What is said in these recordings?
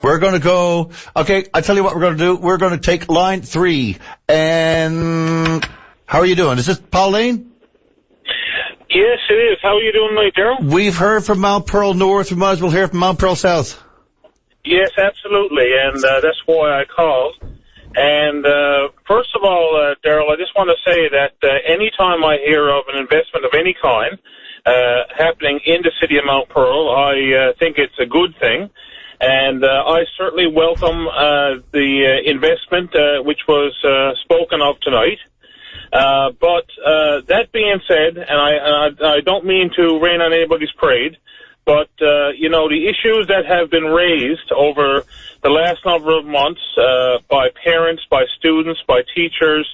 We're going to go, okay, I tell you what we're going to do. We're going to take line 3. And how are you doing? Is this Pauline? Yes, it is. How are you doing tonight, Daryl? We've heard from Mount Pearl North. We might as well hear from Mount Pearl South. Yes, absolutely, and that's why I called. And first of all, Daryl, I just want to say that any time I hear of an investment of any kind happening in the city of Mount Pearl, I think it's a good thing. And I certainly welcome the investment which was spoken of tonight. But that being said, and I don't mean to rain on anybody's parade, but, you know, the issues that have been raised over the last number of months by parents, by students, by teachers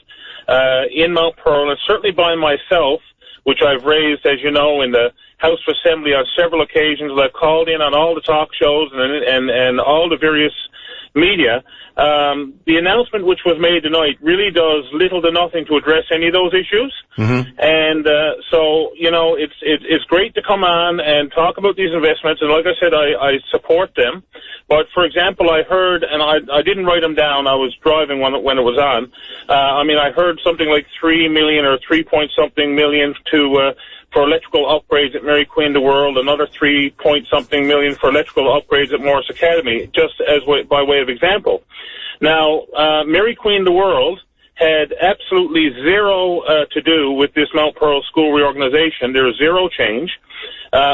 in Mount Pearl, and certainly by myself, which I've raised, as you know, in the House of Assembly on several occasions. I've called in on all the talk shows and all the various media. The announcement which was made tonight really does little to nothing to address any of those issues. Mm-hmm. And so, you know, it's great to come on and talk about these investments. And like I said, I support them. But, for example, I heard, and I didn't write them down, I was driving when it was on. I heard something like 3 million or 3-point-something million for electrical upgrades at Mary Queen of the World, another 3-point-something million for electrical upgrades at Morris Academy, just as by way of example. Now, Mary Queen of the World had absolutely zero to do with this Mount Pearl school reorganization. There was zero change.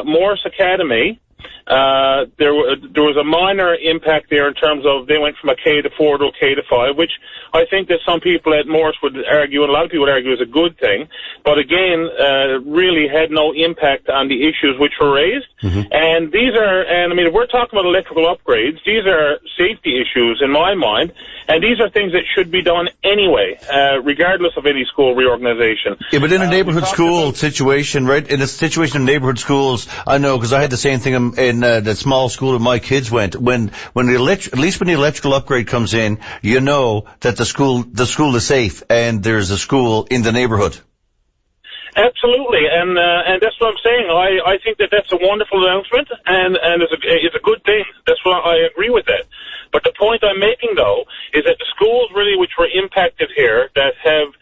Morris Academy, there was a minor impact there in terms of they went from a K to 4 to a K to 5, which I think that some people at Morris would argue, and a lot of people would argue is a good thing, but again, really had no impact on the issues which were raised. Mm-hmm. And if we're talking about electrical upgrades, these are safety issues in my mind, and these are things that should be done anyway, regardless of any school reorganization. Yeah, but in a neighborhood school situation, right, in a situation in neighborhood schools, I know, because I had the same thing in the small school that my kids went. At least when the electrical upgrade comes in, you know that the school is safe and there's a school in the neighborhood. Absolutely, and that's what I'm saying. I think that's a wonderful announcement, and it's a good thing. That's why I agree with that. But the point I'm making, though, is that the schools really which were impacted here, that have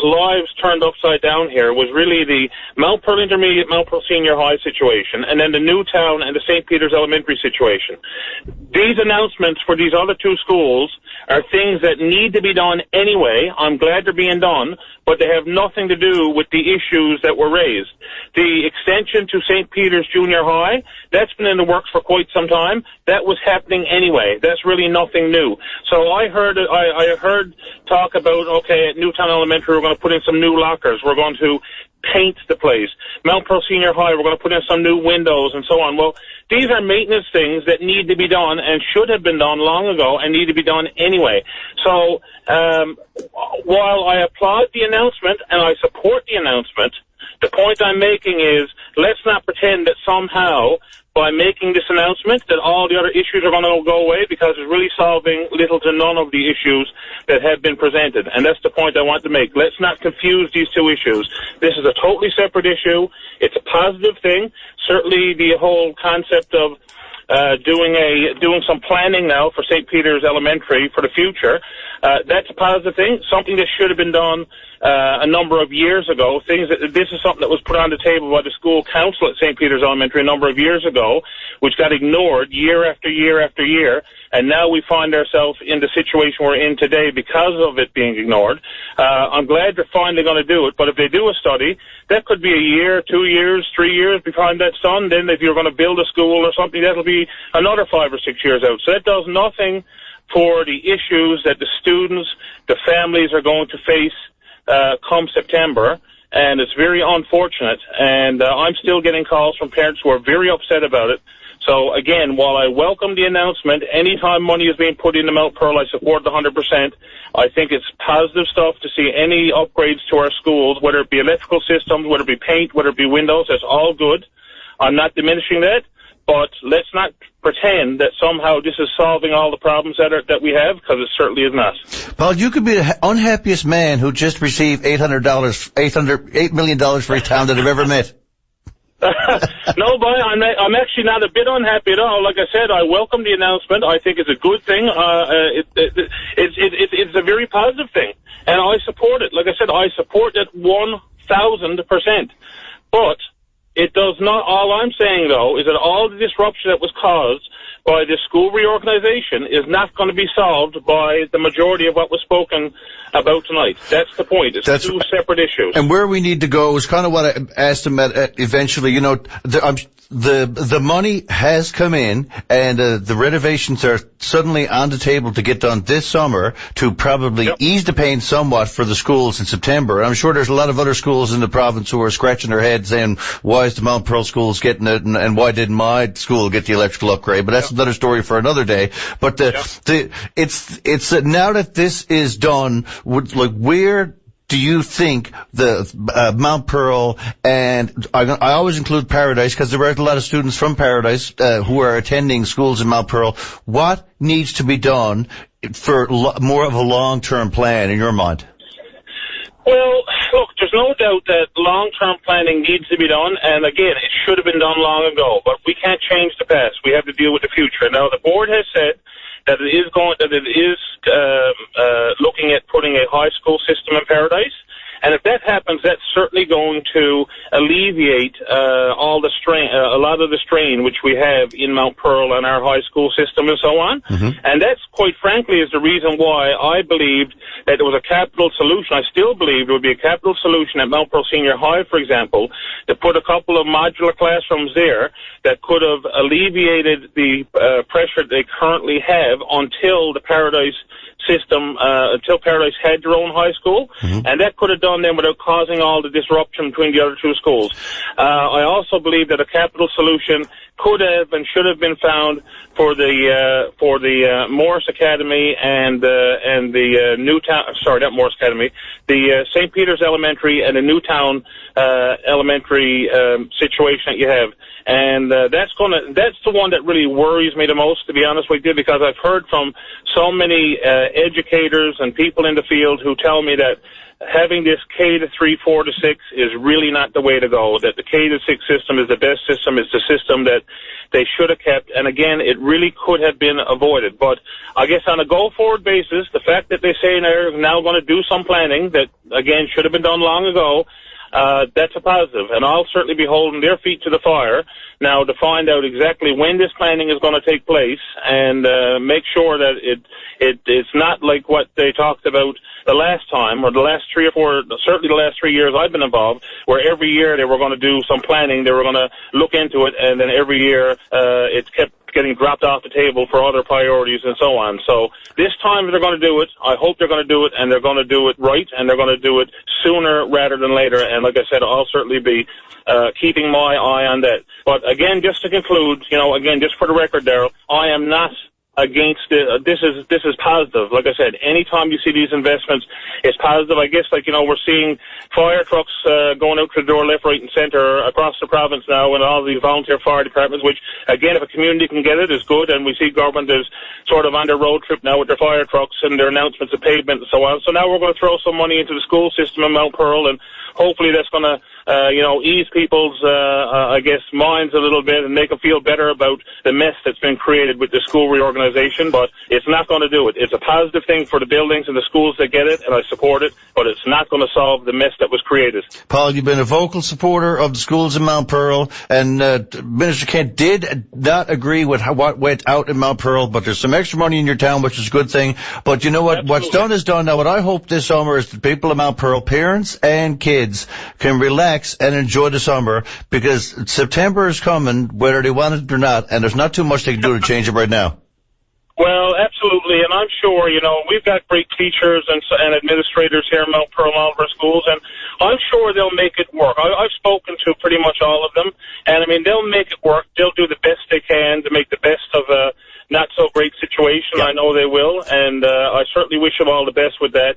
lives turned upside down here, was really the Mount Pearl Intermediate, Mount Pearl Senior High situation, and then the Newtown and the St. Peter's Elementary situation. These announcements for these other two schools are things that need to be done anyway. I'm glad they're being done, but they have nothing to do with the issues that were raised. The extension to St. Peter's Junior High, that's been in the works for quite some time. That was happening anyway. That's really nothing new. So I heard talk about, okay, at Newtown Elementary, we're going to put in some new lockers. We're going to paint the place. Mount Pearl Senior High, we're going to put in some new windows and so on. Well, these are maintenance things that need to be done and should have been done long ago and need to be done anyway. So while I applaud the announcement and I support the announcement, the point I'm making is let's not pretend that somehow by making this announcement that all the other issues are going to go away, because it's really solving little to none of the issues that have been presented. And that's the point I want to make. Let's not confuse these two issues. This is a totally separate issue. It's a positive thing. Certainly the whole concept of doing some planning now for St. Peter's Elementary for the future, that's a positive thing, something that should have been done a number of years ago. This is something that was put on the table by the school council at St. Peter's Elementary a number of years ago, which got ignored year after year after year, and now we find ourselves in the situation we're in today because of it being ignored. I'm glad they're finally going to do it, but if they do a study, that could be a year, 2 years, 3 years behind that's done. Then if you're going to build a school or something, that'll be another 5 or 6 years out. So that does nothing for the issues that the students, the families are going to face come September, and it's very unfortunate. And I'm still getting calls from parents who are very upset about it. So, again, while I welcome the announcement, anytime money is being put into Mount Pearl, I support it 100%. I think it's positive stuff to see any upgrades to our schools, whether it be electrical systems, whether it be paint, whether it be windows. That's all good. I'm not diminishing that, but let's not pretend that somehow this is solving all the problems that we have, because it certainly is not. Paul, you could be the unhappiest man who just received $8 million for a town that I've ever met. No, but I'm actually not a bit unhappy at all. Like I said, I welcome the announcement. I think it's a good thing. It's a very positive thing, and I support it. Like I said, I support it 1,000%. But it does not. All I'm saying, though, is that all the disruption that was caused by the school reorganization is not going to be solved by the majority of what was spoken about tonight. That's the point. It's two separate issues. And where we need to go is kind of what I asked him at eventually. You know, the money has come in, and the renovations are suddenly on the table to get done this summer to probably ease the pain somewhat for the schools in September. I'm sure there's a lot of other schools in the province who are scratching their heads saying, why is the Mount Pearl schools getting it, and why didn't my school get the electrical upgrade? But that's another story for another day. But it's now that this is done, where do you think the Mount Pearl, and I always include Paradise because there are a lot of students from Paradise who are attending schools in Mount Pearl, what needs to be done for more of a long-term plan in your mind? Well, look, there's no doubt that long-term planning needs to be done, and again, it should have been done long ago, but we can't change the past. We have to deal with the future. Now, the board has said that it is looking at putting a high school system in Paradise. And if that happens, that's certainly going to alleviate all the strain, a lot of the strain which we have in Mount Pearl and our high school system and so on. Mm-hmm. And that's, quite frankly, is the reason why I believed that there was a capital solution. I still believe there would be a capital solution at Mount Pearl Senior High, for example, to put a couple of modular classrooms there that could have alleviated the pressure they currently have until the Paradise system, until Paradise had their own high school, and that could have done them without causing all the disruption between the other two schools. I also believe that a capital solution could have and should have been found for the Morris Academy and the Newtown. Sorry, not Morris Academy. The St. Peter's Elementary and the Newtown Elementary situation that you have. And that's the one that really worries me the most, to be honest with you, because I've heard from so many educators and people in the field who tell me that having this K to 3, 4 to 6 is really not the way to go, that the K to 6 system is the best system, it's the system that they should have kept, and again, it really could have been avoided. But I guess on a go-forward basis, the fact that they say they're now going to do some planning that, again, should have been done long ago, that's a positive, and I'll certainly be holding their feet to the fire now to find out exactly when this planning is going to take place and make sure that it's not like what they talked about the last time, or the last 3 or 4, certainly the last 3 years I've been involved, where every year they were going to do some planning, they were going to look into it, and then every year it kept getting dropped off the table for other priorities and so on. So this time they're going to do it. I hope they're going to do it, and they're going to do it right, and they're going to do it sooner rather than later. And like I said, I'll certainly be keeping my eye on that. But again, just to conclude, again, just for the record, Daryl, I am not against it. This is positive. Like I said, anytime you see these investments, it's positive. I guess, we're seeing fire trucks going out to the door left, right, and centre across the province now, and all these volunteer fire departments, which, again, if a community can get it, is good. And we see government is sort of on their road trip now with their fire trucks and their announcements of pavement and so on. So now we're going to throw some money into the school system in Mount Pearl, and hopefully that's going to ease people's, minds a little bit and make them feel better about the mess that's been created with the school reorganization. But it's not going to do it. It's a positive thing for the buildings and the schools that get it, and I support it, but it's not going to solve the mess that was created. Paul, you've been a vocal supporter of the schools in Mount Pearl, and Minister Kent did not agree with what went out in Mount Pearl, but there's some extra money in your town, which is a good thing. But you know what? Absolutely. What's done is done. Now, what I hope this summer is that people in Mount Pearl, parents and kids, can relax and enjoy the summer, because September is coming, whether they want it or not, and there's not too much they can do to change it right now. Well, absolutely, and I'm sure, we've got great teachers and administrators here in Mount Pearl, all of our schools, and I'm sure they'll make it work. I've spoken to pretty much all of them, and they'll make it work. They'll do the best they can to make the best of a not-so-great situation. Yeah. I know they will, and I certainly wish them all the best with that.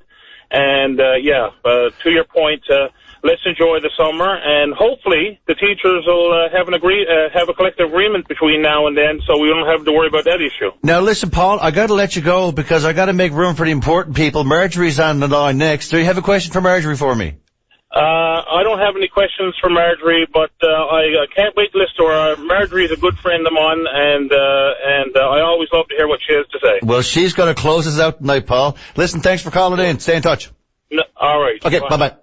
And, to your point, let's enjoy the summer, and hopefully the teachers will have a collective agreement between now and then, so we don't have to worry about that issue. Now, listen, Paul, I got to let you go because I got to make room for the important people. Marjorie's on the line next. Do you have a question for Marjorie for me? I don't have any questions for Marjorie, but I can't wait to listen to her. Marjorie is a good friend of mine, and I always love to hear what she has to say. Well, she's going to close us out tonight, Paul. Listen, thanks for calling in. Stay in touch. No, all right. Okay, bye-bye.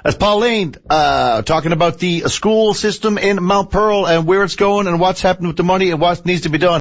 That's Pauline, talking about the school system in Mount Pearl and where it's going and what's happened with the money and what needs to be done.